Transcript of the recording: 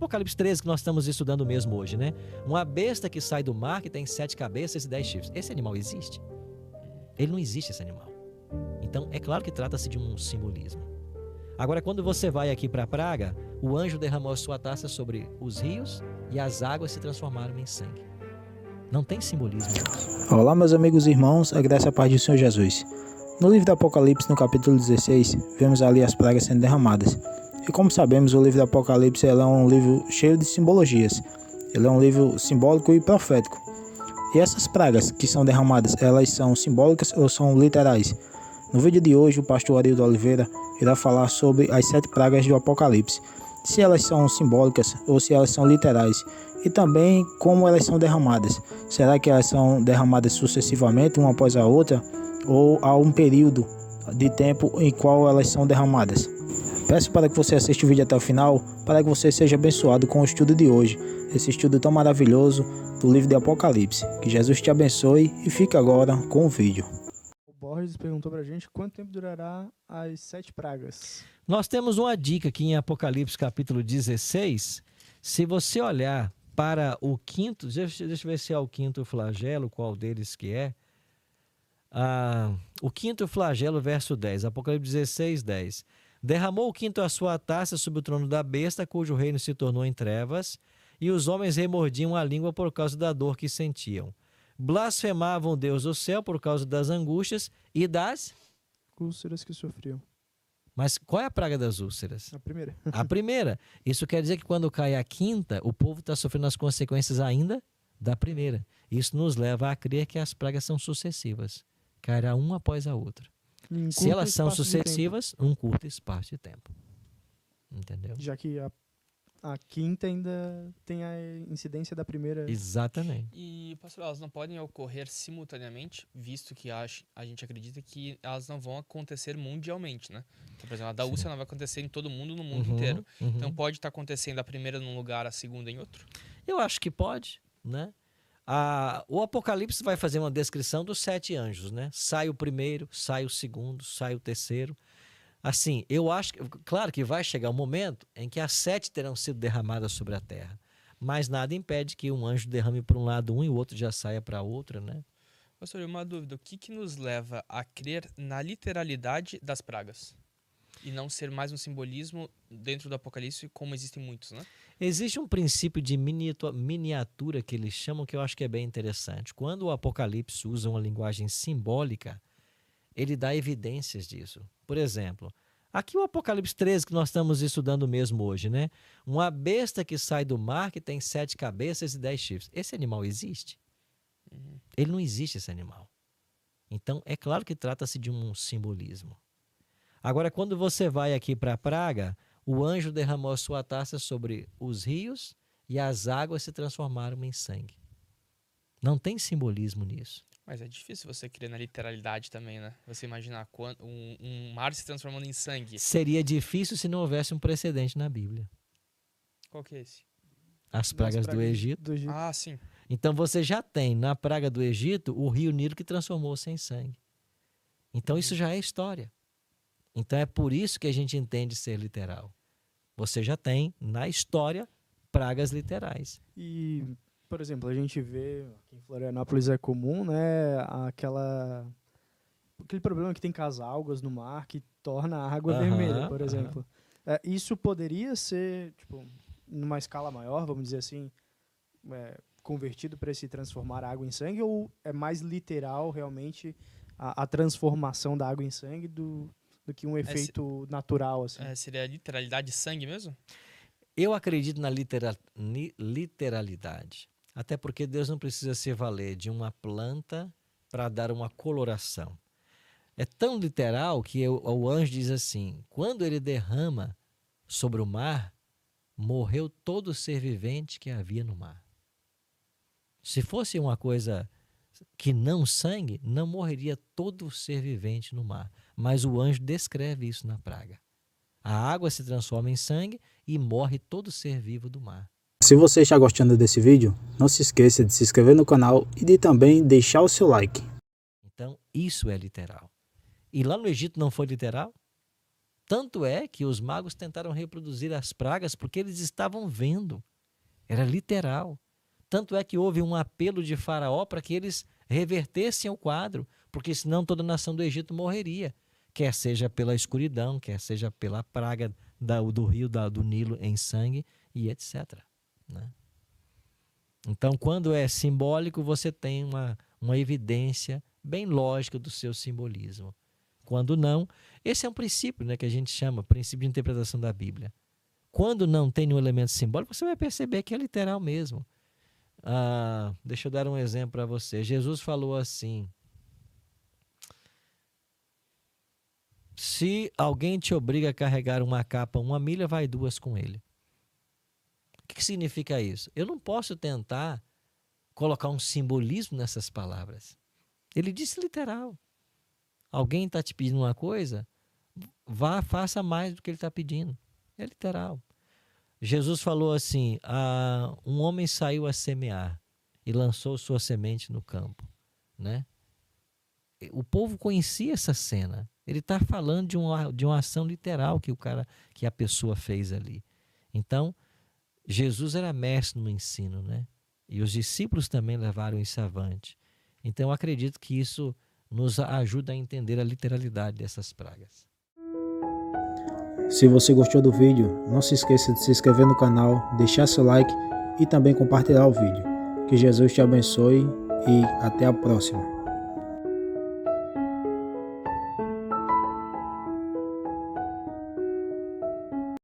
Apocalipse 13, que nós estamos estudando mesmo hoje, né? Uma besta que sai do mar, que tem 7 cabeças e 10 chifres. Esse animal existe? Ele não existe, esse animal. Então, é claro que trata-se de um simbolismo. Agora, quando você vai aqui para a praga, o anjo derramou a sua taça sobre os rios e as águas se transformaram em sangue. Não tem simbolismo nisso. Olá, meus amigos e irmãos, a graça e a paz do Senhor Jesus. No livro do Apocalipse, no capítulo 16, vemos ali as pragas sendo derramadas. E como sabemos, o livro do Apocalipse é um livro cheio de simbologias. Ele é um livro simbólico e profético. E essas pragas que são derramadas, elas são simbólicas ou são literais? No vídeo de hoje, o pastor Arildo Oliveira irá falar sobre as 7 pragas do Apocalipse. Se elas são simbólicas ou se elas são literais. E também como elas são derramadas. Será que elas são derramadas sucessivamente, uma após a outra? Ou há um período de tempo em qual elas são derramadas? Peço para que você assista o vídeo até o final, para que você seja abençoado com o estudo de hoje. Esse estudo tão maravilhoso do livro de Apocalipse. Que Jesus te abençoe e fique agora com o vídeo. O Borges perguntou pra gente quanto tempo durará as 7 pragas. Nós temos uma dica aqui em Apocalipse capítulo 16. Se você olhar para o quinto, deixa eu ver se é o quinto flagelo, qual deles que é. O quinto flagelo, verso 10, Apocalipse 16, 10. Derramou o quinto a sua taça sobre o trono da besta, cujo reino se tornou em trevas, e os homens remordiam a língua por causa da dor que sentiam. Blasfemavam Deus do céu por causa das angústias e das... Úlceras que sofriam. Mas qual é a praga das úlceras? A primeira. A primeira. Isso quer dizer que quando cai a quinta, o povo está sofrendo as consequências ainda da primeira. Isso nos leva a crer que as pragas são sucessivas. Cairá uma após a outra. Se elas são sucessivas, um curto espaço de tempo. Entendeu? Já que a quinta ainda tem a incidência da primeira. Exatamente. E, pastor, elas não podem ocorrer simultaneamente, visto que a gente acredita que elas não vão acontecer mundialmente, né? Então, por exemplo, a da úlcera não vai acontecer em todo mundo, no mundo inteiro. Então, pode estar acontecendo a primeira num lugar, a segunda em outro? Eu acho que pode, né? O Apocalipse vai fazer uma descrição dos 7 anjos, né? Sai o primeiro, sai o segundo, sai o terceiro. Assim, eu acho que, claro que vai chegar um momento em que as 7 terão sido derramadas sobre a terra, mas nada impede que um anjo derrame para um lado e o outro já saia para outra, né? Pastor, uma dúvida, o que nos leva a crer na literalidade das pragas? E não ser mais um simbolismo dentro do Apocalipse, como existem muitos, né? Existe um princípio de miniatura que eles chamam, que eu acho que é bem interessante. Quando o Apocalipse usa uma linguagem simbólica, ele dá evidências disso. Por exemplo, aqui o Apocalipse 13, que nós estamos estudando mesmo hoje, né? Uma besta que sai do mar, que tem 7 cabeças e 10 chifres. Esse animal existe? Ele não existe, esse animal. Então, é claro que trata-se de um simbolismo. Agora, quando você vai aqui para a praga, o anjo derramou a sua taça sobre os rios e as águas se transformaram em sangue. Não tem simbolismo nisso. Mas é difícil você crer na literalidade também, né? Você imaginar um mar se transformando em sangue. Seria difícil se não houvesse um precedente na Bíblia. Qual que é esse? As pragas do Egito. Ah, sim. Então você já tem na praga do Egito o rio Nilo que transformou-se em sangue. Então isso já é história. Então é por isso que a gente entende ser literal. Você já tem na história pragas literais. E, por exemplo, a gente vê, aqui em Florianópolis é comum, né, aquele problema que tem com as algas no mar que torna a água vermelha, por exemplo. Isso poderia ser, tipo, numa escala maior, vamos dizer assim, convertido para se transformar a água em sangue, ou é mais literal realmente a transformação da água em sangue do que um efeito natural, assim? Seria a literalidade de sangue mesmo? Eu acredito na literalidade. Até porque Deus não precisa se valer de uma planta para dar uma coloração. É tão literal que o anjo diz assim: quando ele derrama sobre o mar, morreu todo ser vivente que havia no mar. Se fosse uma coisa que não sangue, não morreria todo ser vivente no mar. Mas o anjo descreve isso na praga. A água se transforma em sangue e morre todo ser vivo do mar. Se você está gostando desse vídeo, não se esqueça de se inscrever no canal e de também deixar o seu like. Então, isso é literal. E lá no Egito não foi literal? Tanto é que os magos tentaram reproduzir as pragas porque eles estavam vendo. Era literal. Tanto é que houve um apelo de Faraó para que eles revertessem o quadro, porque senão toda a nação do Egito morreria, quer seja pela escuridão, quer seja pela praga do rio do Nilo em sangue e etc. Né? Então, quando é simbólico, você tem uma evidência bem lógica do seu simbolismo. Quando não, esse é um princípio, né, que a gente chama princípio de interpretação da Bíblia. Quando não tem nenhum elemento simbólico, você vai perceber que é literal mesmo. Deixa eu dar um exemplo para você. Jesus falou assim: se alguém te obriga a carregar uma capa 1 milha, vai 2 com ele. O que significa isso? Eu não posso tentar colocar um simbolismo nessas palavras. Ele disse literal. Alguém está te pedindo uma coisa, vá, faça mais do que ele está pedindo. É literal. Jesus falou assim: um homem saiu a semear e lançou sua semente no campo. Né? O povo conhecia essa cena. Ele está falando de uma ação literal que a pessoa fez ali. Então, Jesus era mestre no ensino, né? E os discípulos também levaram isso avante. Então, eu acredito que isso nos ajuda a entender a literalidade dessas pragas. Se você gostou do vídeo, não se esqueça de se inscrever no canal, deixar seu like e também compartilhar o vídeo. Que Jesus te abençoe e até a próxima.